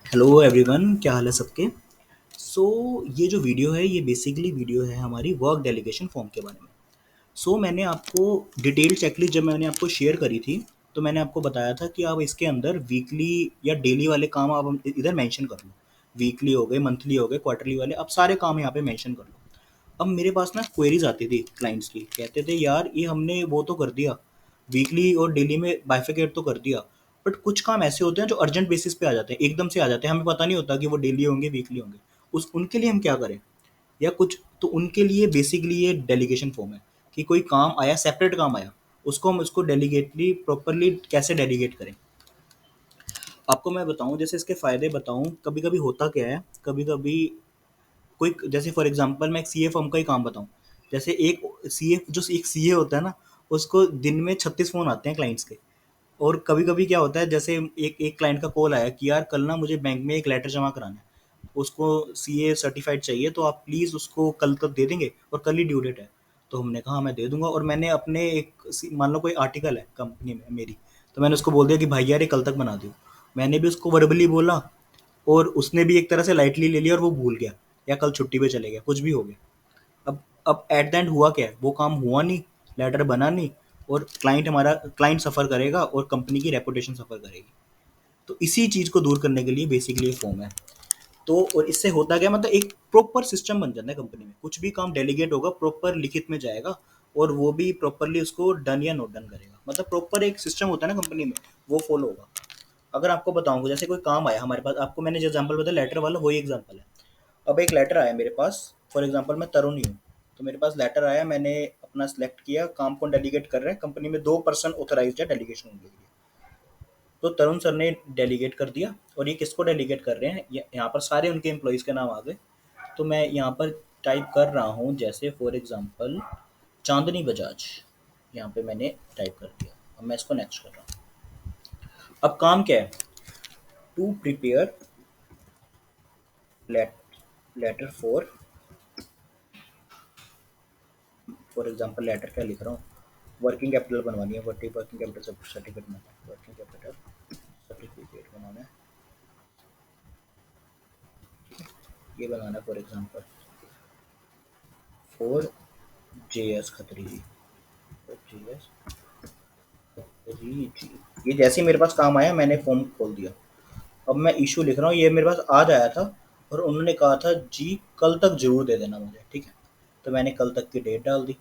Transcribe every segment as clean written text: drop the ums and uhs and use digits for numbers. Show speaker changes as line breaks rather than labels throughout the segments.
Hello everyone, क्या हाल है सबके। सो ये जो वीडियो है ये बेसिकली वीडियो है हमारी वर्क डेलीगेशन फॉर्म के बारे में। मैंने आपको डिटेल चेकलिस्ट जब मैंने आपको शेयर करी थी तो मैंने आपको बताया था कि आप इसके अंदर वीकली या डेली वाले काम आप इधर मेंशन कर लो। वीकली हो गए, मंथली हो गए, क्वार्टरली वाले, आप सारे काम यहाँ पे मेंशन कर लो। अब मेरे पास ना क्वेरीज आती थी क्लाइंट्स की, कहते थे यार ये हमने वो तो कर दिया, वीकली और डेली में बाइफिकेट तो कर दिया, बट कुछ काम ऐसे होते हैं जो अर्जेंट बेसिस पे आ जाते हैं, एकदम से आ जाते हैं, हमें पता नहीं होता कि वो डेली होंगे वीकली होंगे। उस उनके लिए हम क्या करें या कुछ, तो उनके लिए बेसिकली ये डेलीगेशन फॉर्म है कि कोई काम आया, सेपरेट काम आया, उसको हम उसको डेलीगेटली प्रॉपरली कैसे डेलीगेट करें। आपको मैं बताऊं, जैसे इसके फायदे बताऊं, कभी कभी होता क्या है, कभी कभी कोई, जैसे फॉर एग्जांपल मैं एक सीए फर्म का ही काम बताऊं। जैसे एक सीए, जो एक सीए होता है ना, उसको दिन में 36 फोन आते हैं क्लाइंट्स के। और कभी कभी क्या होता है, जैसे एक एक क्लाइंट का कॉल आया कि यार कल ना मुझे बैंक में एक लेटर जमा कराना है, उसको सीए सर्टिफाइड चाहिए, तो आप प्लीज़ उसको कल तक दे देंगे और कल ही ड्यू डेट है। तो हमने कहा, "हाँ, मैं दे दूंगा।" और मैंने अपने मान लो कोई आर्टिकल है कंपनी में मेरी, तो मैंने उसको बोल दिया कि भाई यार ये कल तक बना दो। मैंने भी उसको वर्बली बोला और उसने भी एक तरह से लाइटली ले लिया और वो भूल गया या कल छुट्टी पे चले गया, कुछ भी हो गया। अब एट द एंड हुआ क्या है, वो काम हुआ नहीं, लेटर बना नहीं, और क्लाइंट सफ़र करेगा और कंपनी की रेपुटेशन सफ़र करेगी। तो इसी चीज़ को दूर करने के लिए बेसिकली ये फॉर्म है। तो और इससे होता क्या, मतलब एक प्रॉपर सिस्टम बन जाता है कंपनी में, कुछ भी काम डेलीगेट होगा प्रॉपर लिखित में जाएगा, और वो भी प्रॉपरली उसको डन या नॉट डन करेगा, मतलब प्रॉपर एक सिस्टम होता है ना कंपनी में, वो फॉलो होगा। अगर आपको बताऊंगा, जैसे कोई काम आया हमारे पास, आपको मैंने जो एग्जांपल बताया लेटर वाला, वही एग्जांपल है। अब एक लेटर आया मेरे पास, फॉर एग्जांपल मैं तरुण ही हूँ, तो मेरे पास लेटर आया, मैंने अपना सेलेक्ट किया काम कौन डेलीगेट कर रहे हैं, कंपनी में 2 पर्सन ऑथराइज्ड है डेलीगेशन के लिए। तो तरुण सर ने डेलीगेट कर दिया, और ये किसको डेलीगेट कर रहे हैं, यहाँ पर सारे उनके एम्प्लॉयज़ के नाम आ गए। तो मैं यहाँ पर टाइप कर रहा हूँ, जैसे फॉर एग्जांपल चांदनी बजाज, यहाँ पे मैंने टाइप कर दिया। अब मैं इसको नेक्स्ट कर रहा हूँ। अब काम क्या है, to prepare letter for example letter क्या लिख रहा हूँ, वर्किंग कैपिटल बनवानी है, वर्किंग कैपिटल सर्टिफिकेट बनाना है, वर्किंग कैपिटल सर्टिफिकेट बनाना है, ये बनाना है for example for J S Khatri ji, J S Khatri ji. ये जैसे ही मेरे पास काम आया, मैंने फॉर्म खोल दिया। अब मैं इशू लिख रहा हूँ, ये मेरे पास आज आया था, और उन्होंने कहा था जी कल तक जरूर दे देना मुझे, ठीक है। तो मैंने कल तक की डेट डाल दी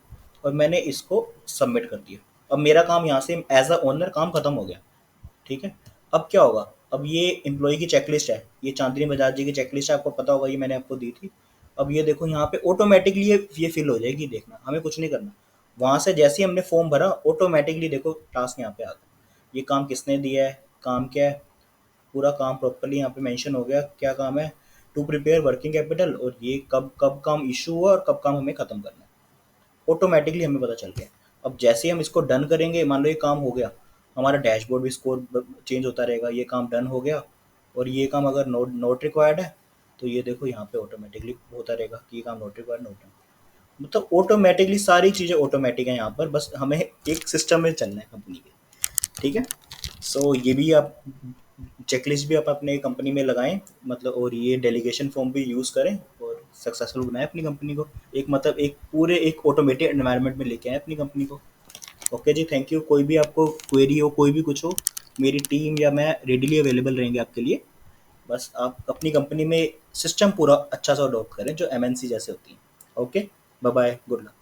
और मैंने इसको सबमिट कर दिया। अब मेरा काम यहाँ से एज अ ओनर काम खत्म हो गया, ठीक है। अब क्या होगा, अब ये एम्प्लॉय की चेकलिस्ट है, ये चांदनी बजाज जी की चेकलिस्ट है, आपको पता होगा, ये मैंने आपको दी थी। अब ये देखो यहाँ पे ऑटोमेटिकली ये फिल हो जाएगी, देखना हमें कुछ नहीं करना। वहाँ से जैसे ही हमने फॉर्म भरा, ऑटोमेटिकली देखो टास्क यहाँ पे आ गया, ये काम किसने दिया है, काम क्या है, पूरा काम प्रॉपर्ली यहाँ पे मेंशन हो गया, क्या काम है, टू प्रिपेयर वर्किंग कैपिटल, और ये कब कब काम इशू हुआ और कब काम हमें खत्म करना है, ऑटोमेटिकली हमें पता चल गया। अब जैसे ही हम इसको डन करेंगे, मान लो ये काम हो गया, हमारा डैशबोर्ड भी स्कोर चेंज होता रहेगा, ये काम डन हो गया। और ये काम अगर नोट नोट रिक्वायर्ड है, तो ये देखो यहाँ पे ऑटोमेटिकली होता रहेगा कि ये काम नोट रिक्वायर्ड, नोट डन। मतलब ऑटोमेटिकली सारी चीज़ें ऑटोमेटिक है यहाँ पर, बस हमें एक सिस्टम में चलना है कंपनी के, ठीक है। ये भी आप चेकलिस्ट भी आप अपने कंपनी में लगाएं, मतलब, और ये डेलीगेशन फॉर्म भी यूज़ करें और सक्सेसफुल बनाएं अपनी कंपनी को, एक मतलब एक पूरे एक ऑटोमेटेड एनवायरनमेंट में लेके आए अपनी कंपनी को। ओके जी, थैंक यू। कोई भी आपको क्वेरी हो, कोई भी कुछ हो, मेरी टीम या मैं रेडिली अवेलेबल रहेंगे आपके लिए। बस आप अपनी कंपनी में सिस्टम पूरा अच्छा सा अडॉप्ट करें जो एमएनसी जैसे होती हैं। Okay, bye bye, good luck.